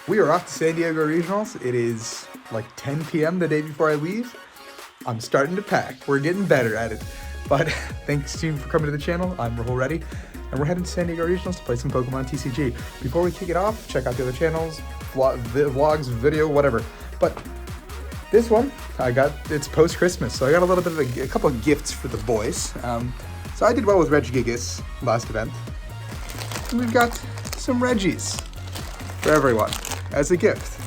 We are off to San Diego Regionals. It is like 10 p.m. the day before I leave. I'm starting to pack. We're getting better at it. But thanks to you for coming to the channel. I'm Rahul, Reddy, and we're heading to San Diego Regionals to play some Pokemon TCG. Before we kick it off, check out the other channels, vlogs, video, whatever. But this one, it's post-Christmas, so I got a little bit of a couple of gifts for the boys. So I did well with REGIGIGAS last event. And we've got some Reggies for everyone as a gift.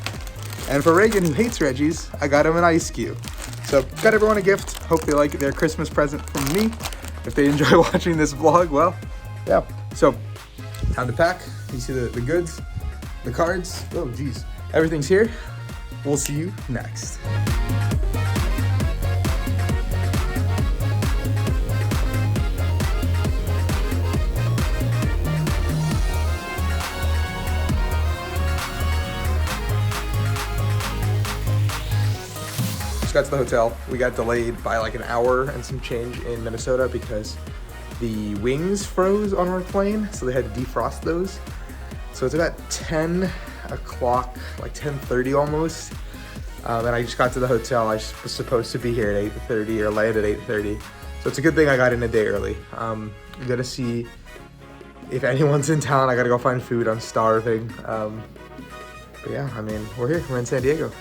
And for Reagan, who hates Reggies, I got him an ice cube. So got everyone a gift. Hope they like their Christmas present from me. If they enjoy watching this vlog, well, yeah. So time to pack. You see the goods, the cards. Oh geez, everything's here. We'll see you next. Just got to the hotel. We got delayed by like an hour and some change in Minnesota because the wings froze on our plane, so they had to defrost those. So it's about 10 o'clock, like 10:30 almost. And I just got to the hotel. I was supposed to be here at 8:30 or land at 8:30. So it's a good thing I got in a day early. I'm gonna see if anyone's in town. I gotta go find food. I'm starving. But yeah, I mean, we're here. We're in San Diego.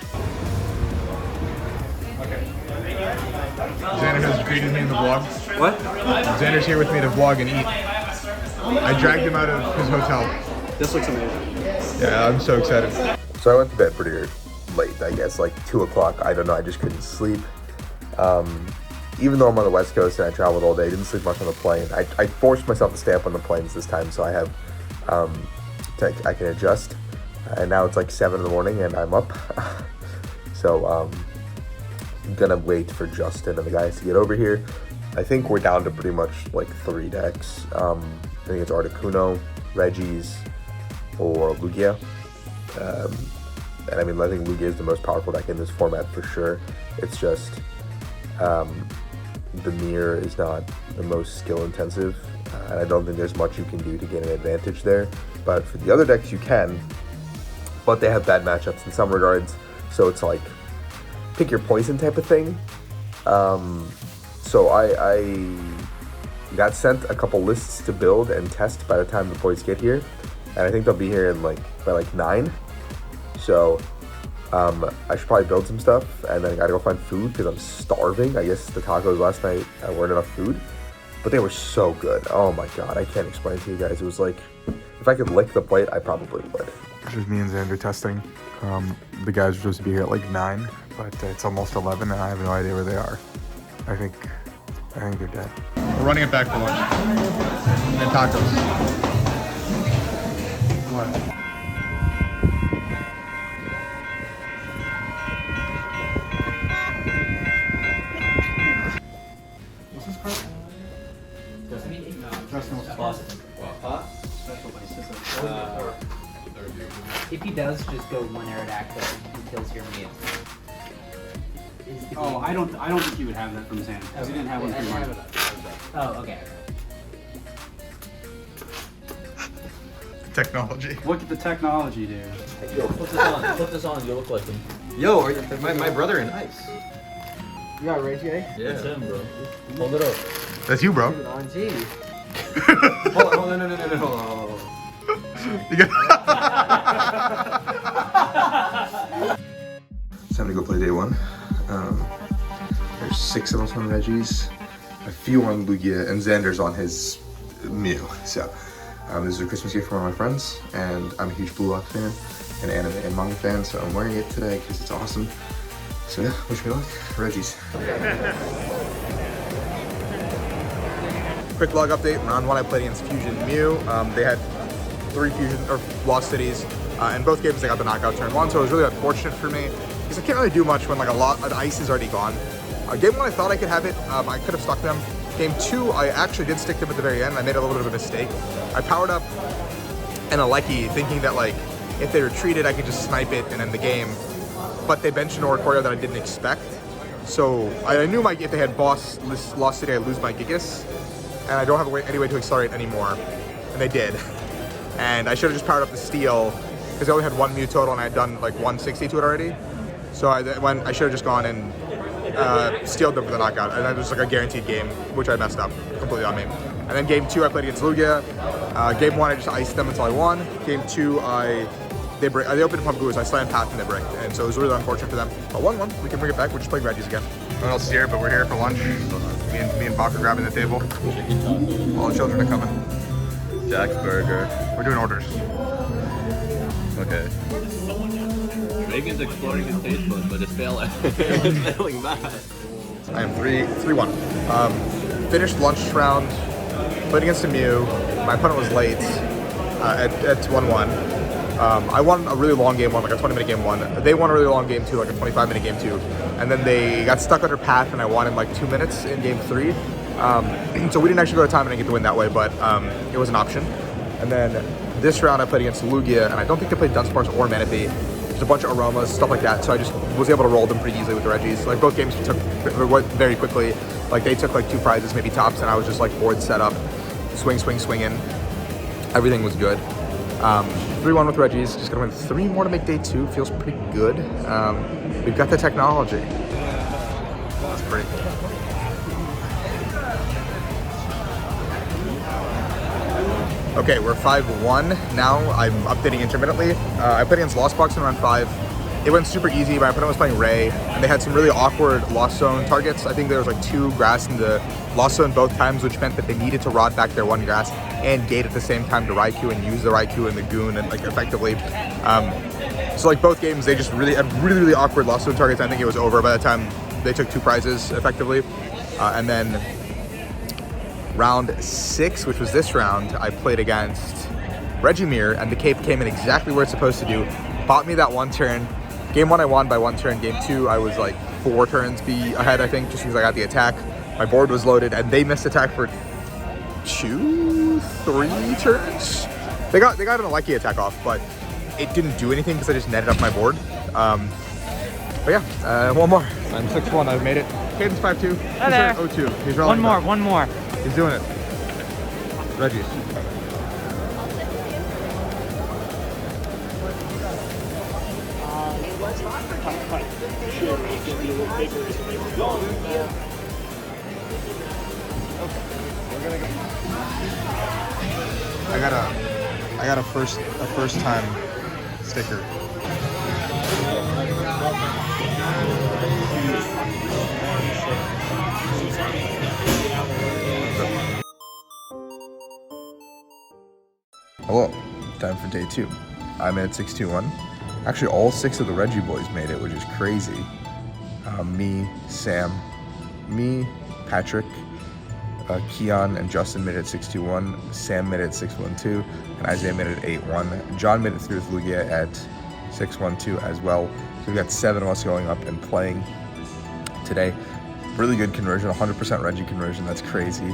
Xander has greeted me in the vlog. What? Xander's here with me to vlog and eat. I dragged him out of his hotel. This looks amazing. Yeah, I'm so excited. So I went to bed pretty late, I guess, like 2 o'clock. I don't know, I just couldn't sleep. Even though I'm on the West Coast and I traveled all day, I didn't sleep much on the plane. I forced myself to stay up on the planes this time, so I have, I can adjust. And now it's like 7 in the morning and I'm up. So, I'm gonna wait for Justin and the guys to get over here. I think we're down to pretty much like 3 decks. I think it's Articuno, Reggies, or Lugia. And I mean, I think Lugia is the most powerful deck in this format for sure. It's just the mirror is not the most skill intensive, and I don't think there's much you can do to get an advantage there. But for the other decks, you can. But they have bad matchups in some regards, so it's like pick your poison type of thing. So I got sent a couple lists to build and test by the time the boys get here, and I think they'll be here in by 9. So I should probably build some stuff, and then I gotta go find food because I'm starving. I guess the tacos last night weren't enough food, but they were so good. Oh my god, I can't explain to you guys. It was like, if I could lick the plate, I probably would. This is me and Xander testing. The guys are supposed to be here at like 9, but it's almost 11 and I have no idea where they are. I think they're dead. We're running it back for lunch. And tacos. What? What's this card? Justin wants Boston. Huh? If he does, just go one Aerodactyl and kills your meat. Oh, I don't think he would have that from Xander, because he didn't have one from mine. Oh, okay. Technology. Look at the technology, dude. Yo, put this on. Put this on. You look like him. Yo, are you, my brother in ice. You got Ray J? Yeah. That's him, bro. Hold it up. That's you, bro. On G. Hold on, no, hold on. You got It's time to go play day 1. There's 6 of us on Reggies, a few on Lugia, and Xander's on his Mew. So this is a Christmas gift from one of my friends, and I'm a huge Blue Lock fan, an anime and manga fan, so I'm wearing it today because it's awesome. So yeah, wish me luck. Reggies. Quick vlog update. Round 1 I played against Fusion Mew. They had 3 Fusion or Lost Cities. In both games, they got the knockout turn 1, so it was really unfortunate for me because I can't really do much when like a lot of the ice is already gone. Game 1, I thought I could have it. I could have stuck them. Game 2, I actually did stick them at the very end. I made a little bit of a mistake. I powered up an LAKEY thinking that like if they retreated, I could just snipe it and end the game. But they benched an Oricorio that I didn't expect. So I knew if they had Lost City, I'd lose my Gigas, and I don't have any way to accelerate anymore. And they did. And I should have just powered up the steel because I only had one Mew total and I had done like 160 to it already. So I should have just gone and stealed them for the knockout, and that was like a guaranteed game, which I messed up completely on me. And then game 2 I played against Lugia. Game 1 I just iced them until I won. Game 2 they opened pump goo, so I slammed path and they bricked, and so it was really unfortunate for them. But 1-1, we can bring it back. We're just playing Reggies again. No one else is here, but we're here for lunch. Me and Bach are grabbing the table. All the children are coming. Jack's Burger. We're doing orders. Okay. Reagan's exploring his taste buds, but it's failing bad. I am 3-1. Finished lunch round, played against a Mew. My opponent was late at 1-1. I won a really long game 1, like a 20-minute game 1. They won a really long game 2, like a 25-minute game 2. And then they got stuck under path, and I won in like 2 minutes in game 3. So we didn't actually go to time and I get the win that way, but it was an option. And then this round I played against Lugia, and I don't think they played Dunsparce or Manaphy. There's a bunch of aromas, stuff like that. So I just was able to roll them pretty easily with the Reggies. Like both games took very quickly. Like they took like 2 prizes, maybe tops, and I was just like board set up, swinging. Everything was good. 3-1 with Reggies. Just gonna win 3 more to make day 2. Feels pretty good. We've got the technology. That's pretty cool. Okay, we're 5-1 now. I'm updating intermittently. I played against Lost Box in round 5. It went super easy. My opponent was playing Ray, and they had some really awkward Lost Zone targets. I think there was like 2 grass in the Lost Zone both times, which meant that they needed to rod back their 1 grass and gate at the same time to Raikou and use the Raikou and the Goon and like effectively. So like both games, they just really had really awkward Lost Zone targets. I think it was over by the time they took 2 prizes effectively. And then round 6, which was this round, I played against Regimir, and the cape came in exactly where it's supposed to do. Bought me that 1 turn. Game 1 I won by 1 turn. Game 2 I was like 4 turns ahead, I think, just because I got the attack. My board was loaded, and they missed attack for 2, 3 turns. They got an LAKEY attack off, but it didn't do anything because I just netted up my board. But yeah, 1 more. I'm 6-1. I've made it. Cadence 5-2. Hi there. 0-2. He's rolling. One more. He's doing it. Reggies. I got a first time sticker. Hello, time for day 2. I made it 6-2-1. Actually, all 6 of the Reggie boys made it, which is crazy. Me, Sam, Patrick, Keon and Justin made it 6-2-1. Sam made it 6-1-2, and Isaiah made it 8-1. John made it through with Lugia at 6-1-2 as well. So we've got 7 of us going up and playing today. Really good conversion, 100% Reggie conversion. That's crazy.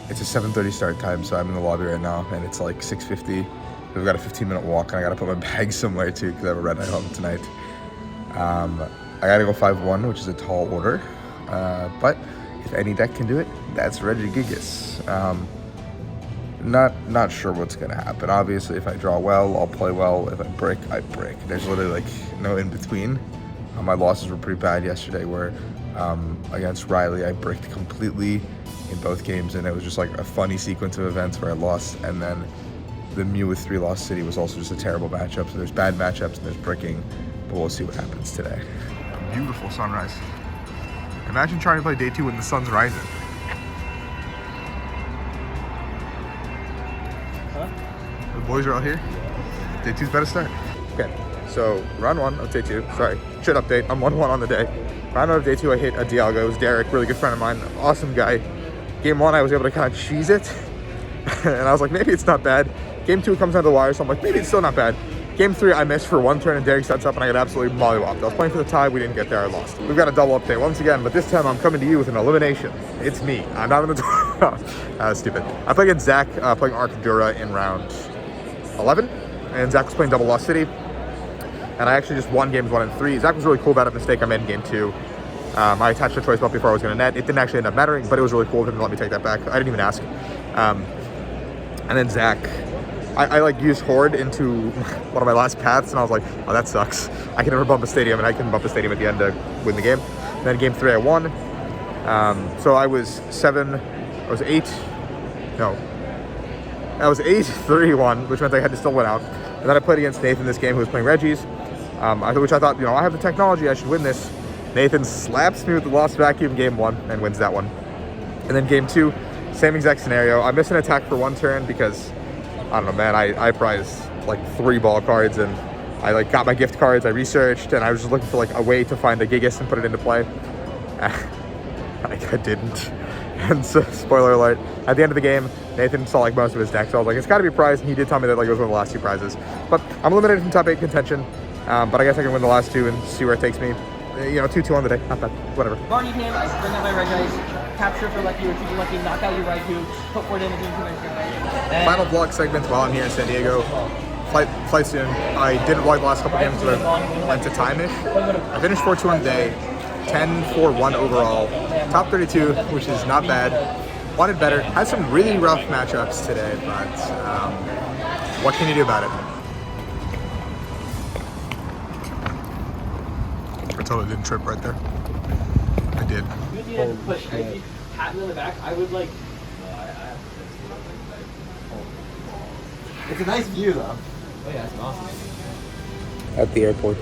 It's a 7:30 start time, so I'm in the lobby right now, and it's like 6:50. We've got a 15-minute walk, and I gotta put my bag somewhere too because I have a red eye home tonight. I gotta go 5-1, which is a tall order, but if any deck can do it, that's REGIGIGAS. Not sure what's gonna happen. Obviously, if I draw well, I'll play well. If I break, I break. There's literally like no in between. My losses were pretty bad yesterday, where against Riley, I bricked completely in both games, and it was just like a funny sequence of events where I lost, and then the Mew with 3 Lost City was also just a terrible matchup. So there's bad matchups and there's bricking, but we'll see what happens today. Beautiful sunrise. Imagine trying to play day 2 when the sun's rising. Huh? The boys are all here. Day 2's better start. Okay, so round 1 of day 2. Sorry, should update. I'm 1-1 on the day. Round 1 of day 2, I hit a Dialga. It was Derek, really good friend of mine, awesome guy. Game 1, I was able to kind of cheese it, and I was like, maybe it's not bad. Game 2 comes down to the wire, so I'm like, maybe it's still not bad. Game 3, I missed for 1 turn, and Derek sets up, and I got absolutely mollywopped. I was playing for the tie, we didn't get there, I lost. We've got a double update once again, but this time I'm coming to you with an elimination. It's me. I'm not in the stupid. I played against Zach, playing Arcadura in round 11, and Zach was playing double Lost City, and I actually just won games 1 and 3. Zach was really cool about a mistake I made in game 2. I attached a choice belt before I was going to net. It didn't actually end up mattering, but it was really cool of him to let me take that back. I didn't even ask. And then Zach I like used Horde into one of my last paths, and I was like, oh, that sucks. I can never bump a stadium, and I can bump a stadium at the end to win the game. And then game 3 I won. So I was 8-3-1, which meant I had to still win out. And then I played against Nathan this game, who was playing Reggie's, which I thought, I have the technology, I should win this. Nathan slaps me with the lost vacuum game 1 and wins that one. And then game 2, same exact scenario. I missed an attack for 1 turn because, I don't know, man, I prized like 3 ball cards, and I like got my gift cards, I researched, and I was just looking for like a way to find a Gigas and put it into play. I didn't. And so, spoiler alert, at the end of the game, Nathan saw like most of his deck, so I was like, it's gotta be a prize, and he did tell me that like it was one of the last 2 prizes. But I'm eliminated from top 8 contention, but I guess I can win the last 2 and see where it takes me. 2-2 on the day, not bad, whatever. Barney hand, I bring out my red dice, capture for lucky, retrieve for lucky, knock out your right two, put 4 damage into my turn. Final vlog segment while I'm here in San Diego. Flight soon. I didn't vlog the last couple games, but I went to time-ish. I finished 4-2 on the day, 10-4-1 overall, top 32, which is not bad. Wanted better. Had some really rough matchups today, but what can you do about it? I totally didn't trip right there. I did. If you pat me on the back, I would like. It's a nice view, though. Oh yeah, that's awesome. At the airport,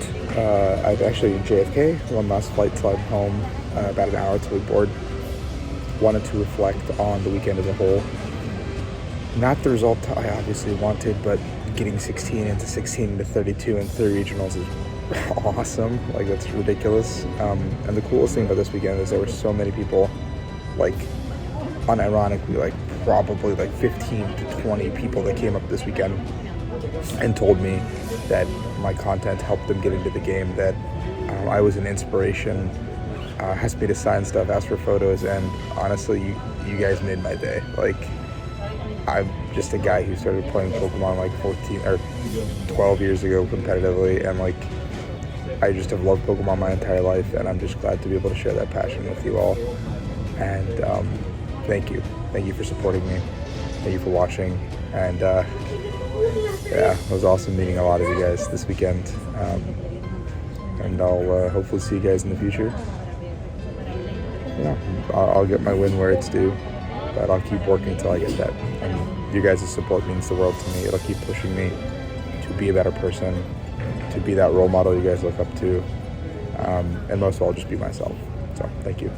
I've actually JFK, one last flight till I'm home, about an hour till we board. Wanted to reflect on the weekend as a whole. Not the result I obviously wanted, but getting 16 into 16 into 32 and 3 regionals is awesome. Like, that's ridiculous. And the coolest thing about this weekend is there were so many people, like, unironically, like probably like 15 to 20 people that came up this weekend and told me that my content helped them get into the game, that I was an inspiration, asked me to sign stuff, asked for photos, and honestly, you guys made my day. Like, I'm just a guy who started playing Pokemon like 14 or 12 years ago competitively, and like, I just have loved Pokemon my entire life, and I'm just glad to be able to share that passion with you all. And thank you for supporting me, thank you for watching, and yeah, it was awesome meeting a lot of you guys this weekend, and I'll hopefully see you guys in the future. Yeah, I'll get my win where it's due, but I'll keep working until I get that. And you guys' support means the world to me. It'll keep pushing me to be a better person, to be that role model you guys look up to, and most of all, just be myself. So thank you.